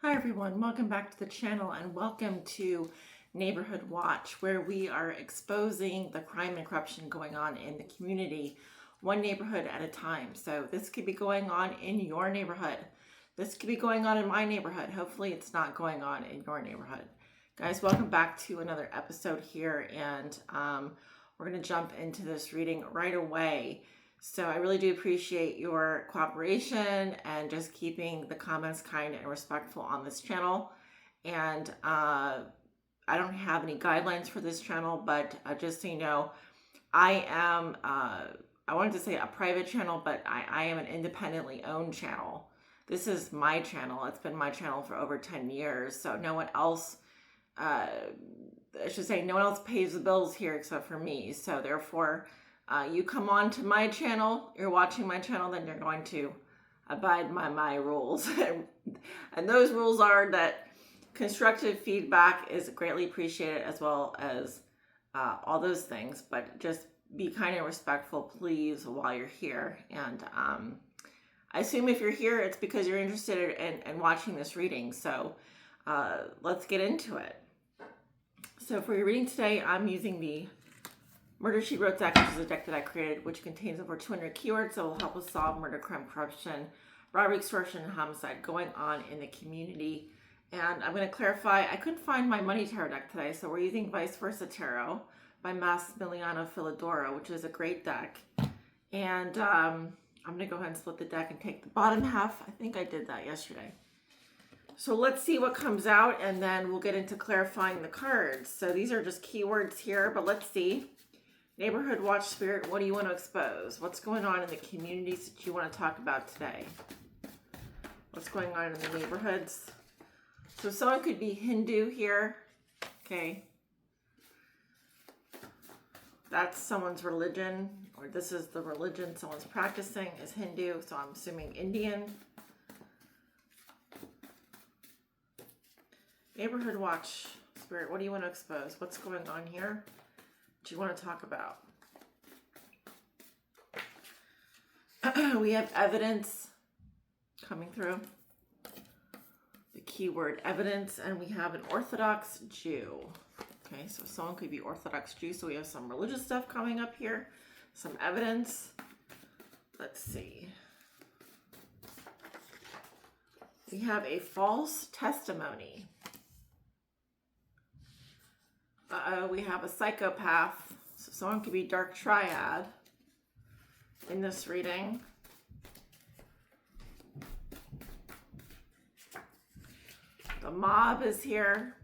Hi everyone, welcome back to the channel and welcome to Neighborhood Watch, where we are exposing the crime and corruption going on in the community, one neighborhood at a time. So this could be going on in your neighborhood. This could be going on in my neighborhood. Hopefully it's not going on in your neighborhood. Guys, welcome back to another episode here, and we're going to jump into this reading right away. So I really do appreciate your cooperation and just keeping the comments kind and respectful on this channel. And I don't have any guidelines for this channel, but just so you know, I am, I wanted to say a private channel, but I am an independently owned channel. This is my channel. It's been my channel for over 10 years. So no one else, I should say, no one else pays the bills here except for me. So therefore, you come on to my channel, you're watching my channel, then you're going to abide by my rules. And those rules are that constructive feedback is greatly appreciated, as well as all those things, but just be kind and respectful, please, while you're here. And I assume if you're here, it's because you're interested in watching this reading. So let's get into it. So for your reading today, I'm using the Murder, She Wrote deck, which is a deck that I created, which contains over 200 keywords that will help us solve murder, crime, corruption, robbery, extortion, and homicide going on in the community. And I'm going to clarify, I couldn't find my money tarot deck today, so we're using Vice Versa Tarot by Massimiliano Filodoro, which is a great deck. And I'm going to go ahead and split the deck and take the bottom half. I think I did that yesterday. So let's see what comes out, and then we'll get into clarifying the cards. So these are just keywords here, but let's see. Neighborhood Watch Spirit, what do you want to expose? What's going on in the communities that you want to talk about today? What's going on in the neighborhoods? So someone could be Hindu here. Okay. That's someone's religion, or this is the religion someone's practicing is Hindu, so I'm assuming Indian. Neighborhood Watch Spirit, what do you want to expose? What's going on here? Do you want to talk about? We have evidence coming through. The keyword evidence, and we have an Orthodox Jew. Okay, so someone could be Orthodox Jew. So we have some religious stuff coming up here, some evidence. Let's see. We have a false testimony. We have a psychopath. So someone could be dark triad in this reading. The mob is here.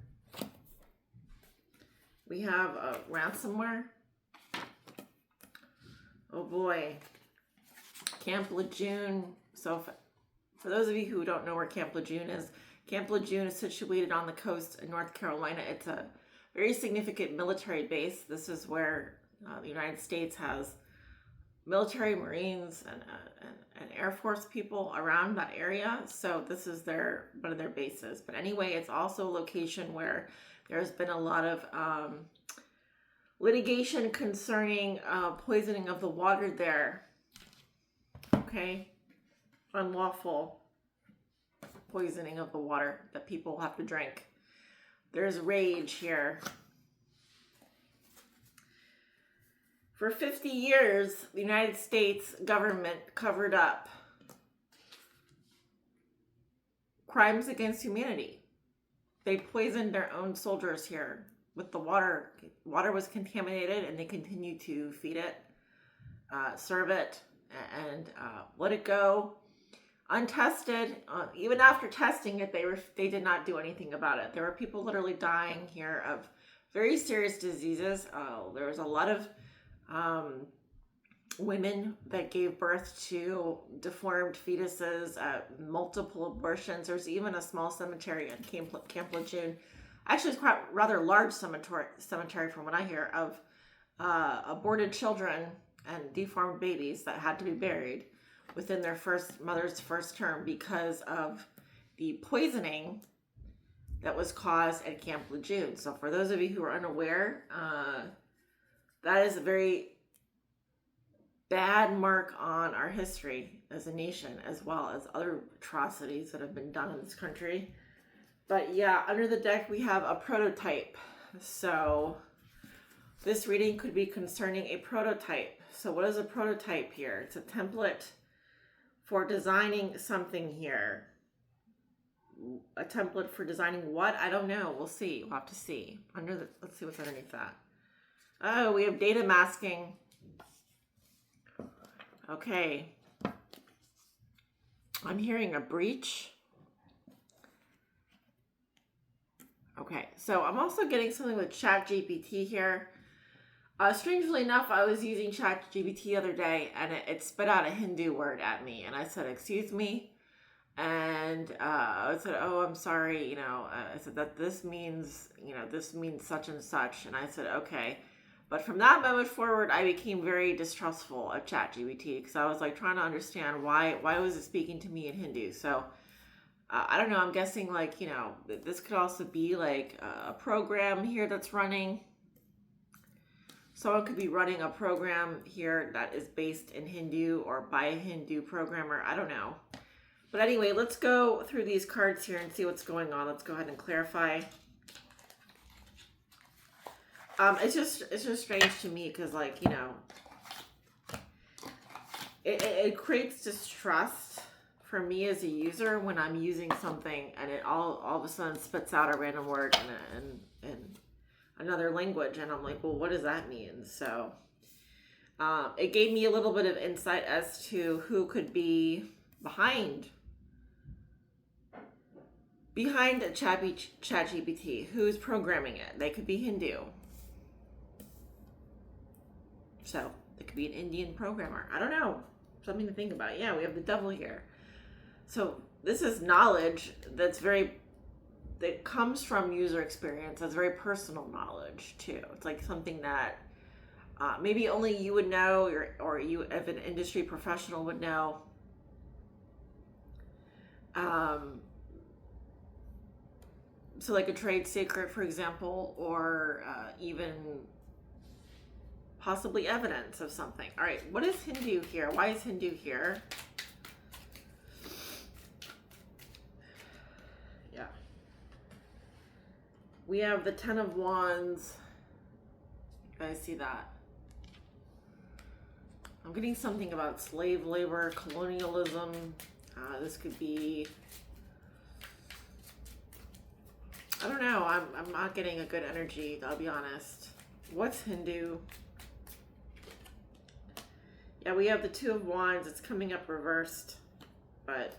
We have a ransomware. Oh boy. Camp Lejeune. So for those of you who don't know where Camp Lejeune is situated on the coast of North Carolina. It's a very significant military base. This is where the United States has military, Marines, and Air Force people around that area. So this is one of their bases. But anyway, it's also a location where there's been a lot of litigation concerning poisoning of the water there. Okay? Unlawful poisoning of the water that people have to drink. There's rage here. For 50 years, the United States government covered up crimes against humanity. They poisoned their own soldiers here with the water. Water was contaminated, and they continued to feed it, serve it, and let it go untested. Even after testing it, they did not do anything about it. There were people literally dying here of very serious diseases. There was a lot of women that gave birth to deformed fetuses, multiple abortions. There's even a small cemetery in Camp Lejeune. Actually, it's quite rather large cemetery from what I hear, of aborted children and deformed babies that had to be buried within their mother's first term because of the poisoning that was caused at Camp Lejeune. So for those of you who are unaware, that is a very bad mark on our history as a nation, as well as other atrocities that have been done in this country. But yeah, under the deck we have a prototype. So this reading could be concerning a prototype. So what is a prototype here? It's a template for designing something here. A template for designing what? I don't know. We'll see. We'll have to see. Let's see what's underneath that. Oh, we have data masking. Okay. I'm hearing a breach. Okay, so I'm also getting something with ChatGPT here. Strangely enough, I was using ChatGPT the other day, and it spit out a Hindu word at me, and I said, "Excuse me," and I said, "Oh, I'm sorry," I said that this means such and such, and I said, "Okay." But from that moment forward, I became very distrustful of ChatGPT because I was like trying to understand why was it speaking to me in Hindu. So I don't know. I'm guessing this could also be like a program here that's running. Someone could be running a program here that is based in Hindu or by a Hindu programmer. I don't know. But anyway, let's go through these cards here and see what's going on. Let's go ahead and clarify. It's just strange to me because it creates distrust for me as a user when I'm using something and it all of a sudden spits out a random word in another language, and I'm like, well, what does that mean? So it gave me a little bit of insight as to who could be behind ChatGPT, who's programming it. They could be Hindu. So it could be an Indian programmer. I don't know. Something to think about. Yeah, we have the devil here. So this is knowledge that comes from user experience. That's very personal knowledge too. It's like something that maybe only you would know, or you, if an industry professional, would know. So like a trade secret, for example, or even possibly evidence of something. All right, what is Hindu here? Why is Hindu here? Yeah. We have the Ten of Wands. You guys see that? I'm getting something about slave labor, colonialism. This could be, I don't know. I'm not getting a good energy, I'll be honest. What's Hindu? Yeah, we have the Two of Wands. It's coming up reversed, but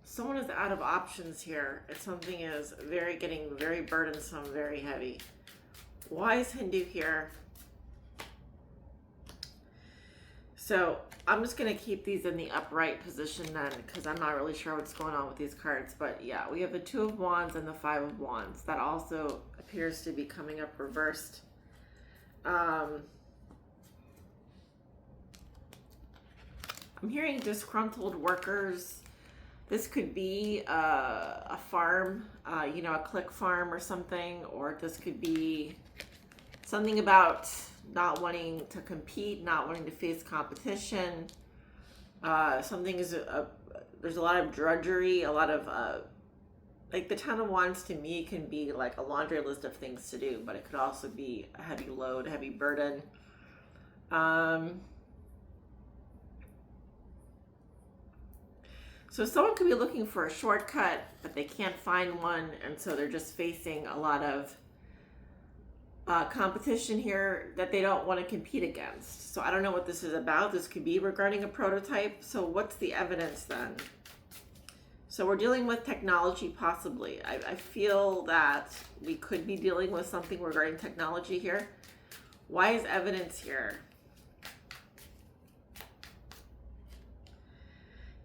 someone is out of options here. If something is getting very burdensome, very heavy. Why is Hindu here? So I'm just going to keep these in the upright position then, because I'm not really sure what's going on with these cards. But yeah, we have the Two of Wands and the Five of Wands. That also appears to be coming up reversed. I'm hearing disgruntled workers. This could be a farm, a click farm or something, or this could be something about not wanting to compete, not wanting to face competition. There's a lot of drudgery, a lot of like the Ten of Wands to me can be like a laundry list of things to do, but it could also be a heavy load, heavy burden. So someone could be looking for a shortcut, but they can't find one, and so they're just facing a lot of competition here that they don't want to compete against. So I don't know what this is about. This could be regarding a prototype. So what's the evidence then? So we're dealing with technology, possibly. I feel that we could be dealing with something regarding technology here. Why is evidence here?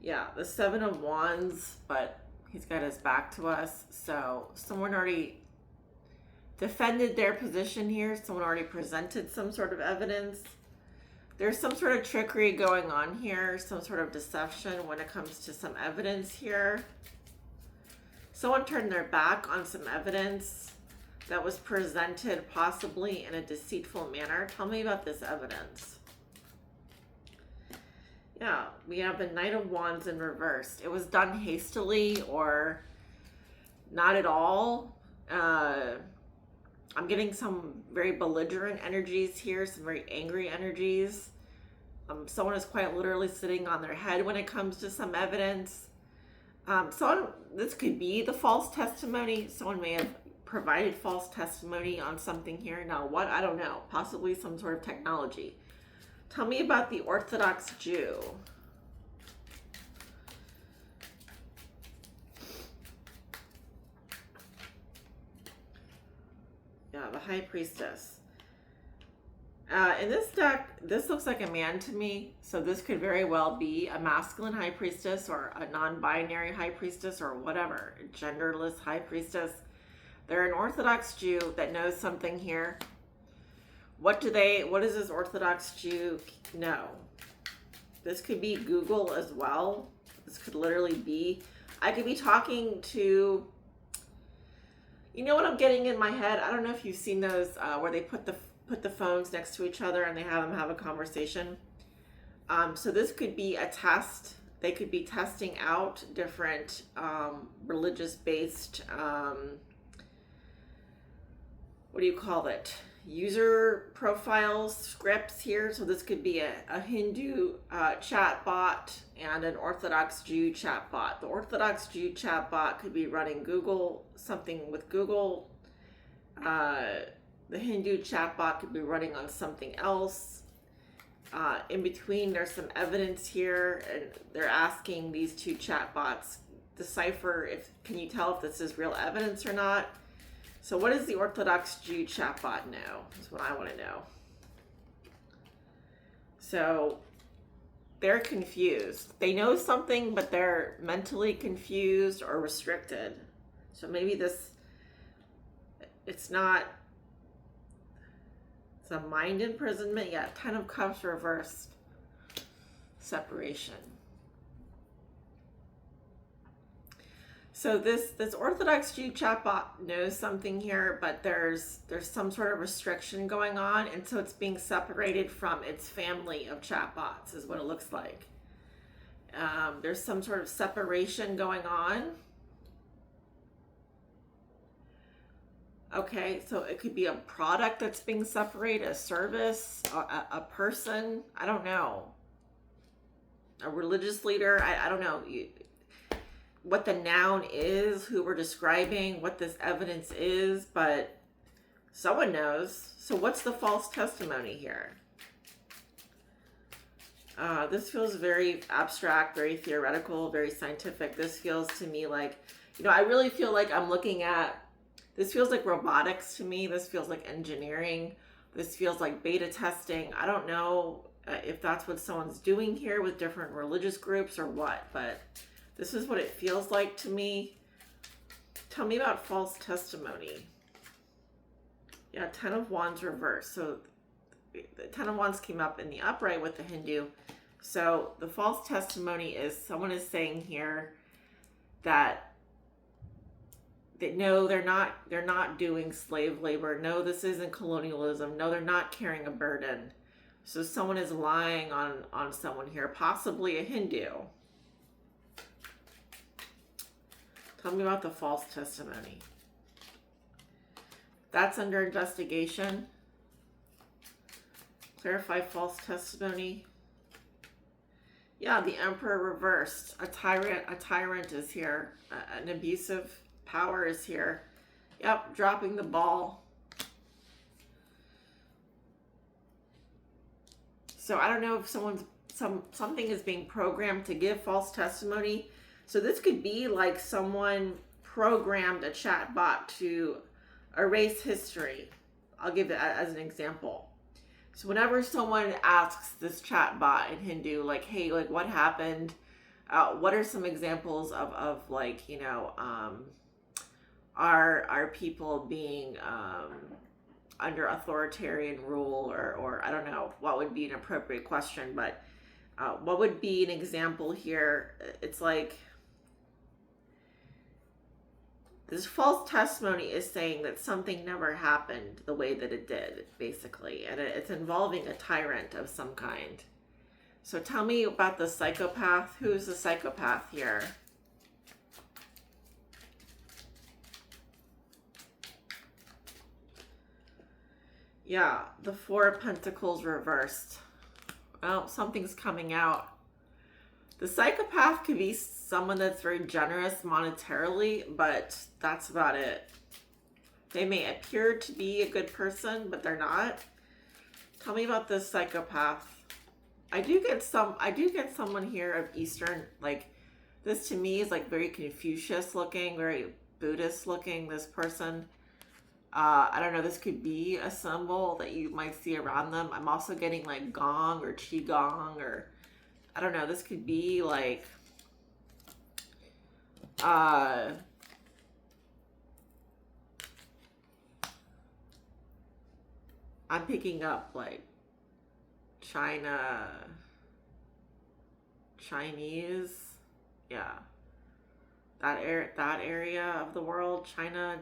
Yeah, the Seven of Wands, but he's got his back to us. So someone already defended their position here. Someone already presented some sort of evidence. There's some sort of trickery going on here, some sort of deception when it comes to some evidence here. Someone turned their back on some evidence that was presented possibly in a deceitful manner. Tell me about this evidence. Yeah, we have the Knight of Wands in reverse. It was done hastily or not at all. I'm getting some very belligerent energies here, some very angry energies. Someone is quite literally sitting on their head when it comes to some evidence. This could be the false testimony. Someone may have provided false testimony on something here. Now, what? I don't know. Possibly some sort of technology. Tell me about the Orthodox Jew. Yeah, the High Priestess. In this deck, this looks like a man to me. So this could very well be a masculine High Priestess or a non-binary High Priestess or whatever. A genderless High Priestess. They're an Orthodox Jew that knows something here. What does this Orthodox Jew know? This could be Google as well. This could literally be, I could be talking to, you know what I'm getting in my head? I don't know if you've seen those where they put the phones next to each other and they have them have a conversation. So this could be a test. They could be testing out different religious-based, what do you call it? User profiles, scripts here. So this could be a Hindu chatbot and an Orthodox Jew chatbot. The Orthodox Jew chatbot could be running Google, something with Google. The Hindu chatbot could be running on something else. In between, there's some evidence here, and they're asking these two chatbots decipher can you tell if this is real evidence or not? So what does the Orthodox Jew chatbot know? That's what I want to know. So they're confused. They know something, but they're mentally confused or restricted. So maybe it's a mind imprisonment. Yeah, 10 of Cups reversed. Separation. So this Orthodox Jew chatbot knows something here, but there's some sort of restriction going on, and so it's being separated from its family of chatbots, is what it looks like. There's some sort of separation going on. Okay, so it could be a product that's being separated, a service, a person, I don't know. A religious leader, I don't know. What the noun is, who we're describing, what this evidence is, but someone knows. So what's the false testimony here? This feels very abstract, very theoretical, very scientific. This feels to me like, I really feel like I'm looking at, this feels like robotics to me. This feels like engineering. This feels like beta testing. I don't know if that's what someone's doing here with different religious groups or what, but this is what it feels like to me. Tell me about false testimony. Yeah, 10 of Wands reversed. So the 10 of Wands came up in the upright with the Hindu. So the false testimony is someone is saying here that no, they're not doing slave labor. No, this isn't colonialism. No, they're not carrying a burden. So someone is lying on someone here, possibly a Hindu. Tell me about the false testimony. That's under investigation. Clarify false testimony. Yeah, the Emperor reversed. A tyrant is here. An abusive power is here. Yep, dropping the ball. So I don't know if something is being programmed to give false testimony. So this could be like someone programmed a chatbot to erase history. I'll give it as an example. So whenever someone asks this chatbot in Hindu, like, hey, like what happened? What are some examples of like, are people being under authoritarian rule or I don't know what would be an appropriate question, but what would be an example here? It's like this false testimony is saying that something never happened the way that it did, basically, and it's involving a tyrant of some kind. So tell me about the psychopath. Who's the psychopath here? Yeah, the Four of Pentacles reversed. Well, something's coming out. The psychopath could be someone that's very generous monetarily, but that's about it. They may appear to be a good person, but they're not. Tell me about this psychopath. I do get someone here of Eastern, like, this to me is like very Confucius looking, very Buddhist looking, this person. I don't know, this could be a symbol that you might see around them. I'm also getting like gong or qigong, or I don't know, this could be like I'm picking up like Chinese, yeah, that area of the world, China.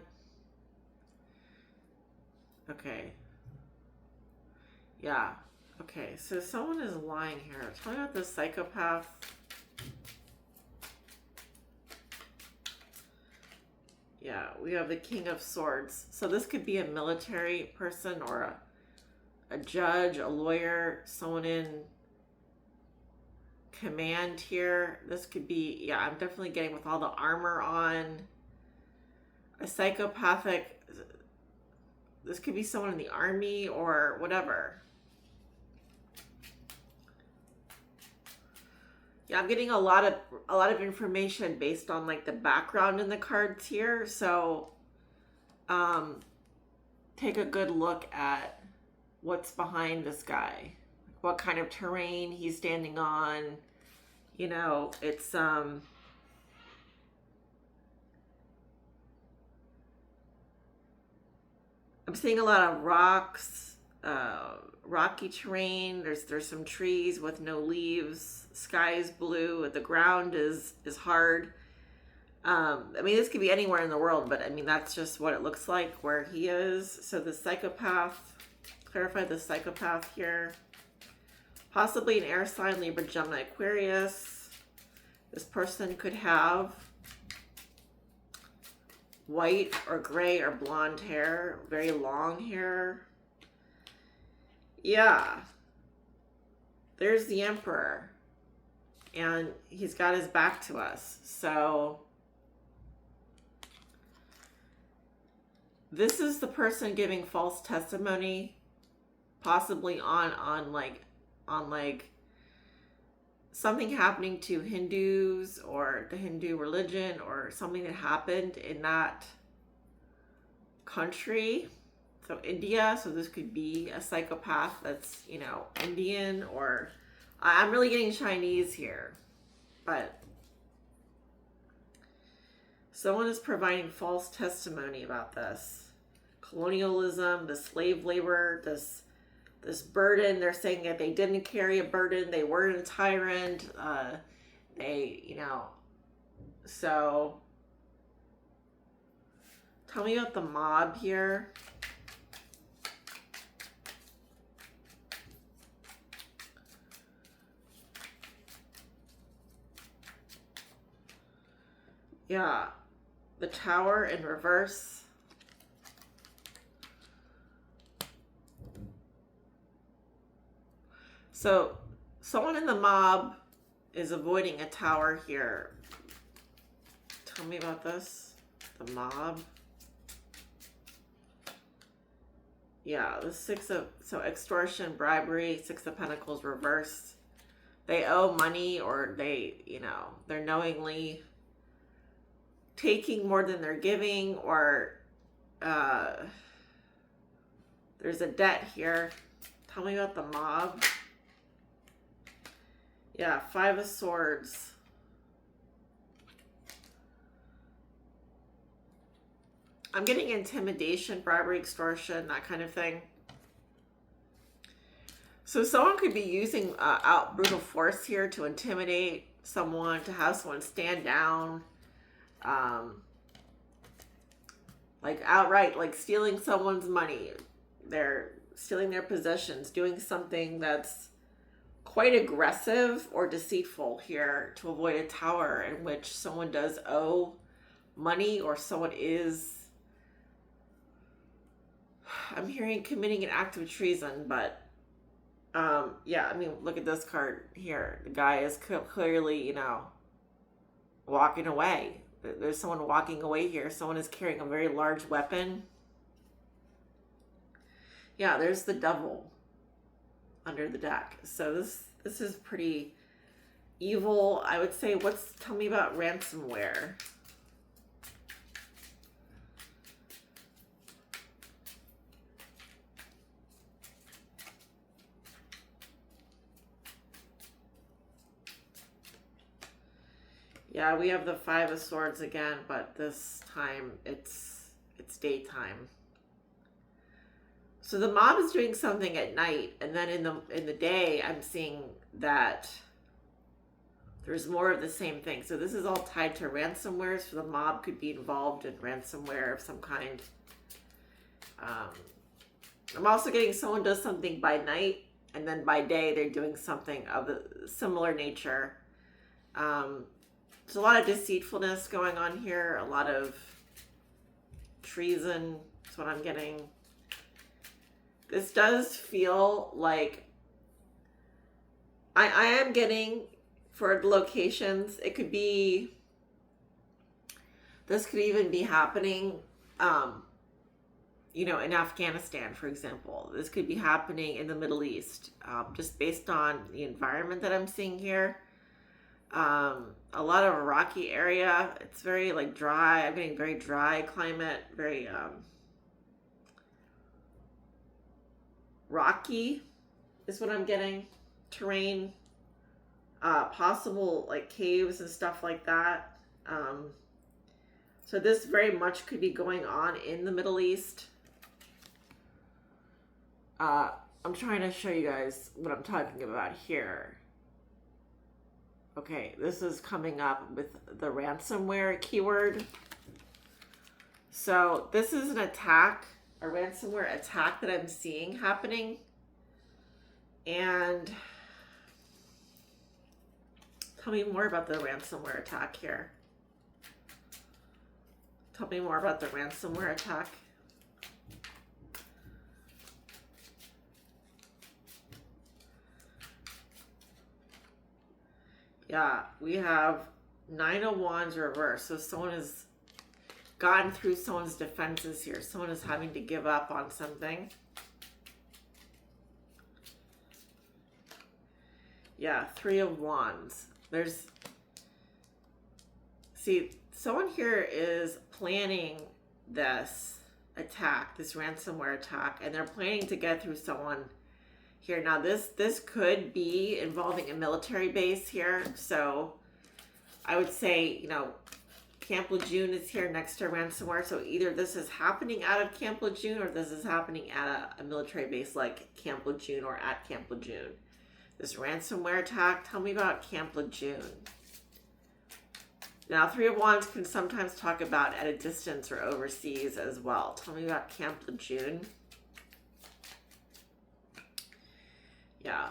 Okay. Yeah. Okay, so someone is lying here. Tell me about this psychopath. Yeah, we have the King of Swords. So this could be a military person or a judge, a lawyer, someone in command here. This could be, yeah, I'm definitely getting with all the armor on. A psychopathic, this could be someone in the army or whatever. Yeah, I'm getting a lot of information based on like the background in the cards here. So take a good look at what's behind this guy. What kind of terrain he's standing on. You know, it's I'm seeing a lot of rocks, rocky terrain. There's some trees with no leaves. Sky is blue. The ground is hard. I mean, this could be anywhere in the world, but I mean, that's just what it looks like where he is. So the psychopath, clarify the psychopath here. Possibly an air sign, Libra, Gemini, Aquarius. This person could have white or gray or blonde hair, very long hair. Yeah. There's the Emperor. And he's got his back to us. So this is the person giving false testimony, possibly on like something happening to Hindus or the Hindu religion or something that happened in that country. So India, so this could be a psychopath that's, you know, Indian, or I'm really getting Chinese here, but someone is providing false testimony about this. Colonialism, the slave labor, this burden. They're saying that they didn't carry a burden. They weren't a tyrant. They, you know, so tell me about the mob here. Yeah, the Tower in reverse. So someone in the mob is avoiding a tower here. Tell me about this. The mob. Yeah, the so extortion, bribery, Six of Pentacles reversed. They owe money, or they, you know, they're knowingly taking more than they're giving, or there's a debt here. Tell me about the mob. Yeah, Five of Swords. I'm getting intimidation, bribery, extortion, that kind of thing. So someone could be using brutal force here to intimidate someone, to have someone stand down. Like outright, like stealing someone's money. They're stealing their possessions, doing something that's quite aggressive or deceitful here to avoid a tower in which someone does owe money or someone is, I'm hearing committing an act of treason, but yeah, I mean, look at this card here. The guy is clearly, you know, walking away. There's someone walking away here. Someone is carrying a very large weapon. Yeah, there's the devil under the deck. So this is pretty evil, I would say. Tell me about ransomware. Yeah, we have the Five of Swords again, but this time it's daytime. So the mob is doing something at night, and then in the day, I'm seeing that there's more of the same thing. So this is all tied to ransomware. So the mob could be involved in ransomware of some kind. I'm also getting someone does something by night, and then by day they're doing something of a similar nature. There's a lot of deceitfulness going on here, a lot of treason. That's what I'm getting. This does feel like I am getting, for the locations, it could be, this could even be happening, you know, in Afghanistan, for example. This could be happening in the Middle East, just based on the environment that I'm seeing here. A lot of rocky area. It's very like dry. I'm getting very dry climate, very rocky is what I'm getting. Terrain, possible like caves and stuff like that. So this very much could be going on in the Middle East. I'm trying to show you guys what I'm talking about here. Okay, this is coming up with the ransomware keyword. So this is an attack, a ransomware attack that I'm seeing happening. And tell me more about the ransomware attack here. Tell me more about the ransomware attack. Yeah, we have Nine of Wands reversed. So someone has gotten through someone's defenses here. Someone is having to give up on something. Yeah, Three of Wands. See, someone here is planning this attack, this ransomware attack, and they're planning to get through someone here. Now this could be involving a military base here. So I would say, you know, Camp Lejeune is here next to ransomware. So either this is happening out of Camp Lejeune or this is happening at a military base like Camp Lejeune or at Camp Lejeune. This ransomware attack, tell me about Camp Lejeune. Now, Three of Wands can sometimes talk about at a distance or overseas as well. Tell me about Camp Lejeune. Yeah.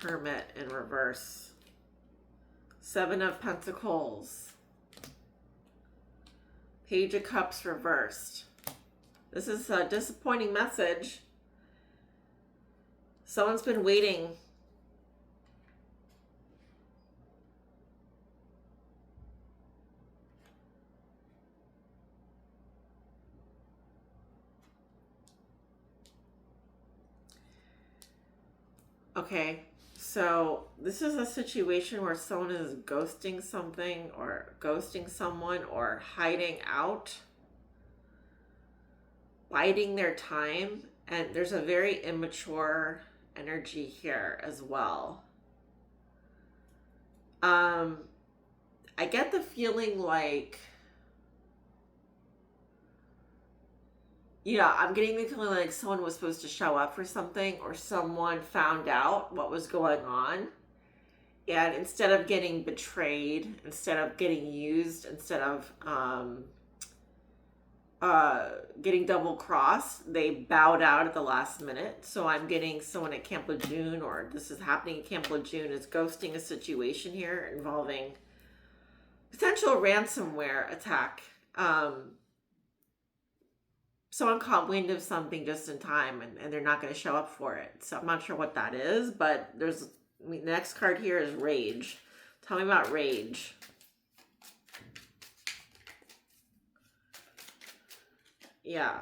Hermit in reverse. Seven of Pentacles. Page of Cups reversed. This is a disappointing message. Someone's been waiting. Okay, so this is a situation where someone is ghosting something or ghosting someone or hiding out, biding their time, and there's a very immature energy here as well. I get the feeling like, yeah, I'm getting the feeling like someone was supposed to show up for something or someone found out what was going on. And instead of getting betrayed, instead of getting used, instead of getting double crossed. They bowed out at the last minute. So I'm getting someone at Camp Lejeune, or this is happening at Camp Lejeune, is ghosting a situation here involving potential ransomware attack. Someone caught wind of something just in time, and they're not going to show up for it. So I'm not sure what that is, but there's, I mean, the next card here is rage. Tell me about rage. Yeah.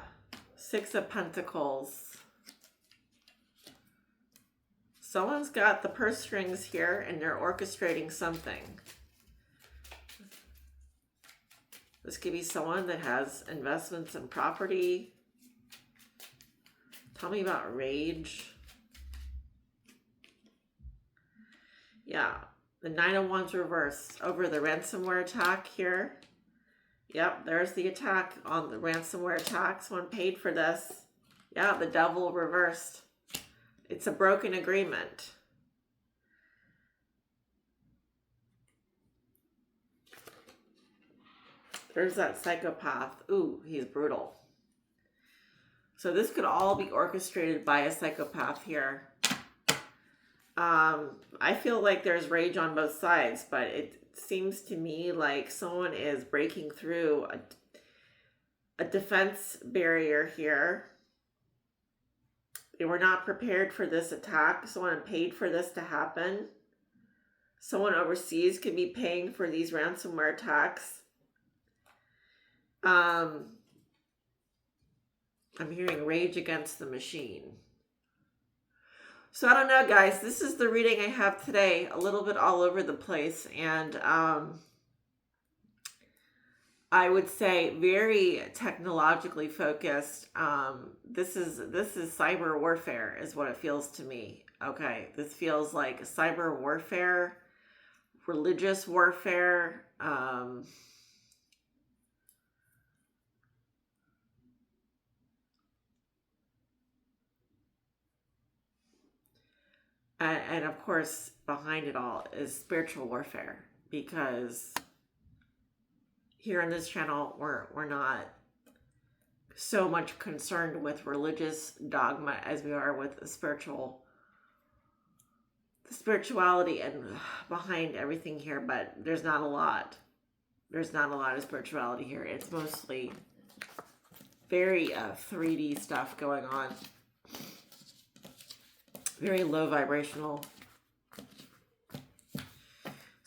6 of Pentacles. Someone's got the purse strings here and they're orchestrating something. This could be someone that has investments in property. Tell me about rage. Yeah. The 9 of Wands reversed over the ransomware attack here. Yep, there's the attack on the ransomware attack. Someone paid for this. Yeah, the Devil reversed. It's a broken agreement. There's that psychopath. Ooh, he's brutal. So this could all be orchestrated by a psychopath here. I feel like there's rage on both sides, but it seems to me like someone is breaking through a defense barrier here. They were not prepared for this attack. Someone paid for this to happen. Someone overseas could be paying for these ransomware attacks. I'm hearing rage against the machine. So I don't know, guys. This is the reading I have today. A little bit all over the place. And I would say very technologically focused. This is cyber warfare is what it feels to me. Okay. This feels like cyber warfare, religious warfare. And of course, behind it all is spiritual warfare, because here on this channel, we're not so much concerned with religious dogma as we are with the spirituality and behind everything here. But there's not a lot. There's not a lot of spirituality here. It's mostly very 3D stuff going on. Very low vibrational.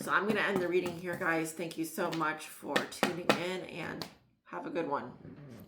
So I'm going to end the reading here, guys. Thank you so much for tuning in and have a good one.